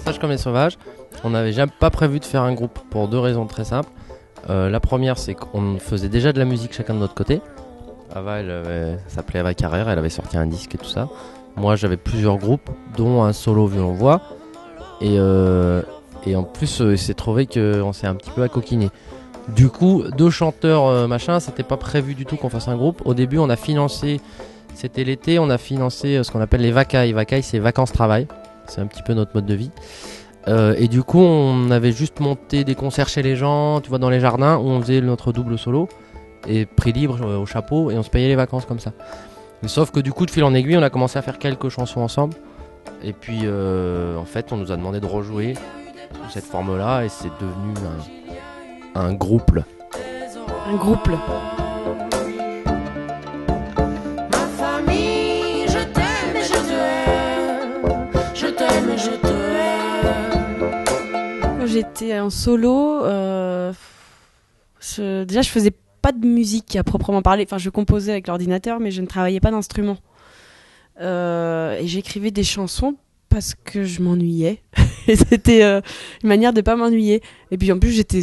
Sage comme les sauvages, on n'avait jamais pas prévu de faire un groupe pour deux raisons très simples. La première, c'est qu'on faisait déjà de la musique chacun de notre côté. Ava, elle s'appelait Ava Carrère, elle avait sorti un disque et tout ça. Moi, j'avais plusieurs groupes, dont un solo violon-voix. Et en plus, il s'est trouvé qu'on s'est un petit peu accoquiné. Du coup, deux chanteurs, c'était pas prévu du tout qu'on fasse un groupe. Au début, on a financé, c'était l'été, on a financé ce qu'on appelle les vacailles. Vacailles, c'est vacances-travail. C'est un petit peu notre mode de vie. Et du coup, on avait juste monté des concerts chez les gens, tu vois, dans les jardins, où on faisait notre double solo. Et prix libre au chapeau, et on se payait les vacances comme ça. Mais sauf que du coup, de fil en aiguille, on a commencé à faire quelques chansons ensemble. Et puis, en fait, on nous a demandé de rejouer sous cette forme-là, et c'est devenu un groupe. Un groupe. Quand j'étais en solo, déjà je faisais pas de musique à proprement parler. Enfin, je composais avec l'ordinateur, mais je ne travaillais pas d'instrument. Et j'écrivais des chansons parce que je m'ennuyais. Et c'était une manière de pas m'ennuyer. Et puis en plus, j'étais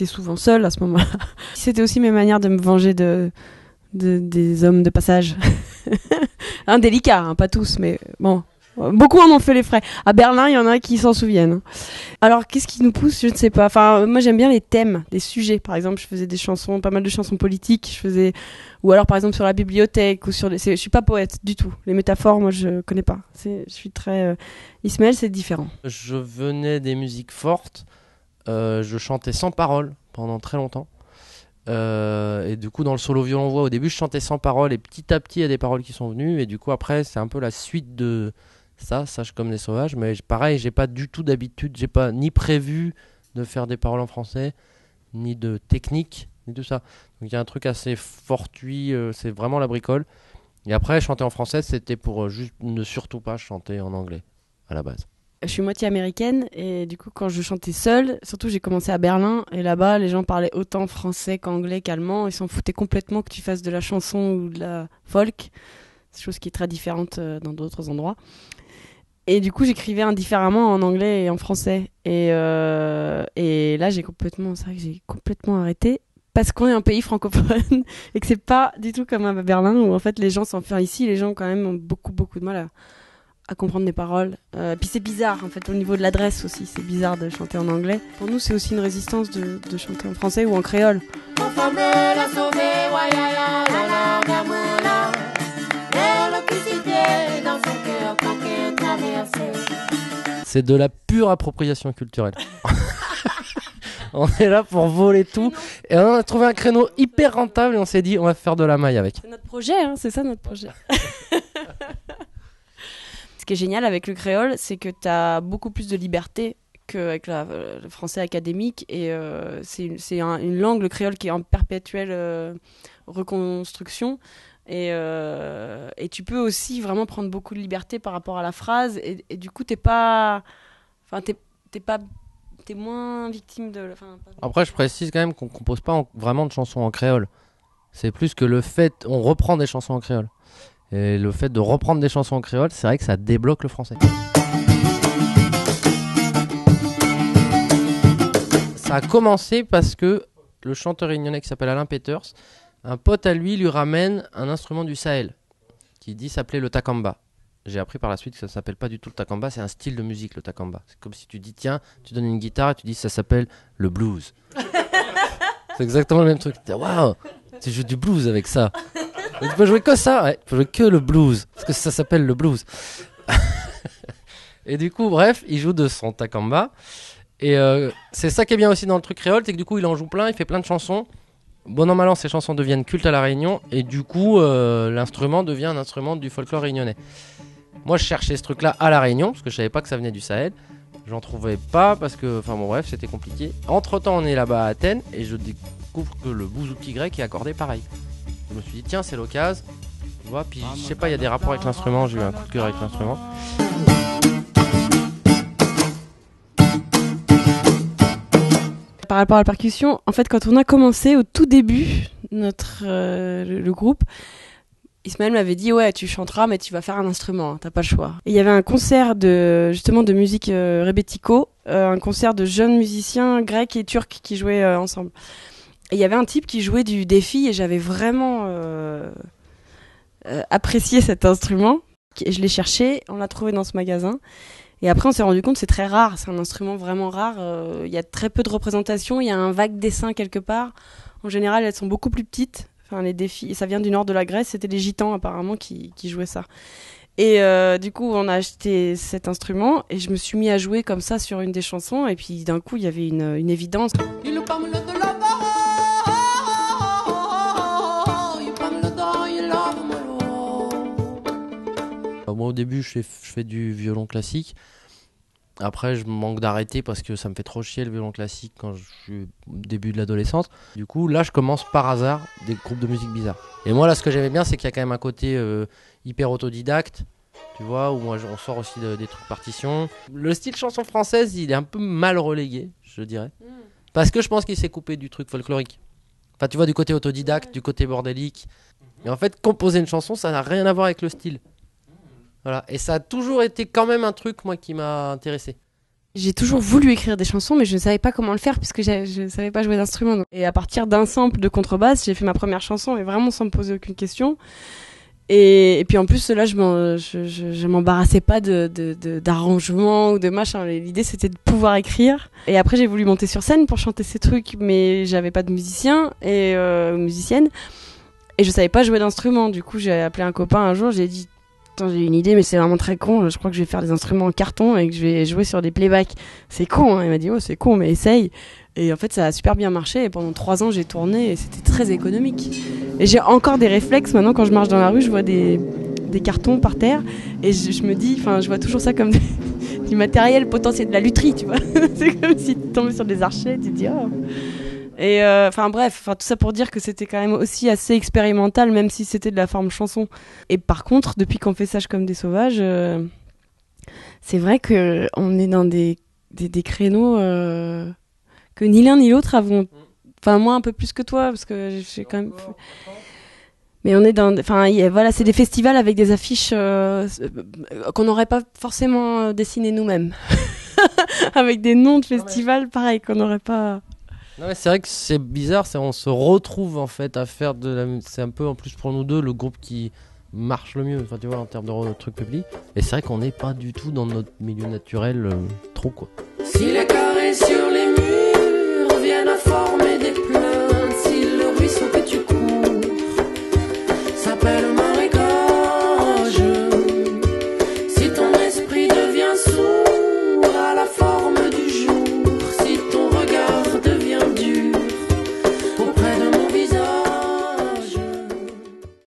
souvent seule à ce moment-là. C'était aussi mes manières de me venger des hommes de passage. Indélicats, pas tous, mais bon. Beaucoup en ont fait les frais. À Berlin, il y en a qui s'en souviennent. Alors, qu'est-ce qui nous pousse ? Je ne sais pas. Enfin, moi, j'aime bien les thèmes, des sujets. Par exemple, je faisais des chansons, pas mal de chansons politiques. Ou alors, par exemple, sur la bibliothèque ou sur je suis pas poète du tout. Les métaphores, moi, je connais pas. Je suis très Ismaël, c'est différent. Je venais des musiques fortes. Je chantais sans parole pendant très longtemps. Et du coup, dans le solo violon-voix, au début, je chantais sans parole. Et petit à petit, il y a des paroles qui sont venues. Et du coup, après, c'est un peu la suite de Sage comme les sauvages. Mais pareil, j'ai pas du tout d'habitude. J'ai pas ni prévu de faire des paroles en français, ni de technique, ni tout ça. Donc il y a un truc assez fortuit. C'est vraiment la bricole. Et après, chanter en français, c'était pour juste ne surtout pas chanter en anglais à la base. Je suis moitié américaine et du coup quand je chantais seule, surtout j'ai commencé à Berlin et là-bas les gens parlaient autant français qu'anglais qu'allemand. Ils s'en foutaient complètement que tu fasses de la chanson ou de la folk, chose qui est très différente dans d'autres endroits. Et du coup j'écrivais indifféremment en anglais et en français et là j'ai complètement arrêté parce qu'on est un pays francophone et que c'est pas du tout comme à Berlin où en fait les gens ici les gens quand même ont beaucoup de mal à comprendre les paroles. Puis c'est bizarre, en fait, au niveau de l'adresse aussi. C'est bizarre de chanter en anglais. Pour nous, c'est aussi une résistance de chanter en français ou en créole. C'est de la pure appropriation culturelle. On est là pour voler tout. Et on a trouvé un créneau hyper rentable et on s'est dit, on va faire de la maille avec. C'est notre projet, hein, c'est ça notre projet. Ce qui est génial avec le créole, c'est que tu as beaucoup plus de liberté qu'avec le français académique. Et c'est une langue, le créole, qui est en perpétuelle reconstruction. Et tu peux aussi vraiment prendre beaucoup de liberté par rapport à la phrase. Et du coup, t'es moins victime de... Après, je précise quand même qu'on compose pas vraiment de chansons en créole. C'est plus que le fait... On reprend des chansons en créole. Et le fait de reprendre des chansons en créole, c'est vrai que ça débloque le français. Ça a commencé parce que le chanteur réunionnais qui s'appelle Alain Peters, un pote à lui ramène un instrument du Sahel qui dit s'appeler le takamba. J'ai appris par la suite que ça s'appelle pas du tout le takamba, c'est un style de musique le takamba. C'est comme si tu dis tiens, tu donnes une guitare et tu dis ça s'appelle le blues. C'est exactement le même truc. Waouh, tu joues du blues avec ça. Tu peux jouer que ça, ouais. Tu peux jouer que le blues, parce que ça s'appelle le blues. Et du coup, bref, il joue de son takamba. Et c'est ça qui est bien aussi dans le truc créole, c'est que du coup, il en joue plein, il fait plein de chansons. Bon an, mal an, ces chansons deviennent cultes à La Réunion, et du coup, l'instrument devient un instrument du folklore réunionnais. Moi, je cherchais ce truc-là à La Réunion, parce que je savais pas que ça venait du Sahel. J'en trouvais pas, parce que, enfin bon, bref, c'était compliqué. Entre-temps, on est là-bas à Athènes, et je découvre que le bouzouki grec est accordé pareil. Je me suis dit tiens, c'est l'occasion, tu vois, puis je sais pas, il y a des rapports avec l'instrument, j'ai eu un coup de cœur avec l'instrument. Par rapport à la percussion, en fait, quand on a commencé au tout début, le groupe, Ismaël m'avait dit ouais, tu chanteras mais tu vas faire un instrument, hein, t'as pas le choix. Et il y avait un concert justement de musique rebetiko, un concert de jeunes musiciens grecs et turcs qui jouaient ensemble. Et il y avait un type qui jouait du défi et j'avais vraiment apprécié cet instrument. Et je l'ai cherché, on l'a trouvé dans ce magasin. Et après on s'est rendu compte que c'est très rare, c'est un instrument vraiment rare. Il y a très peu de représentations, il y a un vague dessin quelque part. En général elles sont beaucoup plus petites. Enfin, les défis, ça vient du nord de la Grèce, c'était les gitans apparemment qui jouaient ça. Et du coup, on a acheté cet instrument et je me suis mis à jouer comme ça sur une des chansons. Et puis d'un coup, il y avait une évidence. Moi, au début, je fais du violon classique. Après, je manque d'arrêter parce que ça me fait trop chier le violon classique quand je suis au début de l'adolescence. Du coup, là, je commence par hasard des groupes de musique bizarre. Et moi, là, ce que j'aimais bien, c'est qu'il y a quand même un côté hyper autodidacte, tu vois, où moi, on sort aussi des trucs partitions. Le style chanson française, il est un peu mal relégué, je dirais. Parce que je pense qu'il s'est coupé du truc folklorique. Enfin, tu vois, du côté autodidacte, du côté bordélique. Et en fait, composer une chanson, ça n'a rien à voir avec le style. Voilà. Et ça a toujours été quand même un truc, moi, qui m'a intéressé. J'ai toujours voulu écrire des chansons, mais je ne savais pas comment le faire puisque je ne savais pas jouer d'instrument. Et à partir d'un sample de contrebasse, j'ai fait ma première chanson, et vraiment sans me poser aucune question. Et puis en plus, là, je m'embarrassais pas d'arrangement ou de machin. L'idée, c'était de pouvoir écrire. Et après, j'ai voulu monter sur scène pour chanter ces trucs, mais j'avais pas de musicien et musicienne. Et je savais pas jouer d'instrument. Du coup, j'ai appelé un copain un jour, j'ai dit attends, j'ai une idée, mais c'est vraiment très con. Je crois que je vais faire des instruments en carton et que je vais jouer sur des playbacks. C'est con, hein. Il m'a dit, oh, c'est con, mais essaye. Et en fait, ça a super bien marché. Et pendant 3 ans, j'ai tourné et c'était très économique. Et j'ai encore des réflexes. Maintenant, quand je marche dans la rue, je vois des cartons par terre. Et je me dis, enfin, je vois toujours ça comme du matériel potentiel, de la lutherie, tu vois. C'est comme si tu tombais sur des archets, tu te dis, oh. Et enfin bref, tout ça pour dire que c'était quand même aussi assez expérimental, même si c'était de la forme chanson. Et par contre, depuis qu'on fait Sage comme des sauvages, c'est vrai que on est dans des créneaux que ni l'un ni l'autre avons. Enfin moi un peu plus que toi parce que j'ai quand même. Mais on est dans, enfin voilà, c'est des festivals avec des affiches qu'on n'aurait pas forcément dessinées nous-mêmes, avec des noms de festivals pareil qu'on n'aurait pas. Non mais c'est vrai que c'est bizarre, on se retrouve en fait à faire c'est un peu en plus pour nous deux le groupe qui marche le mieux, enfin tu vois en termes de trucs publics. Et c'est vrai qu'on n'est pas du tout dans notre milieu naturel trop quoi. Si les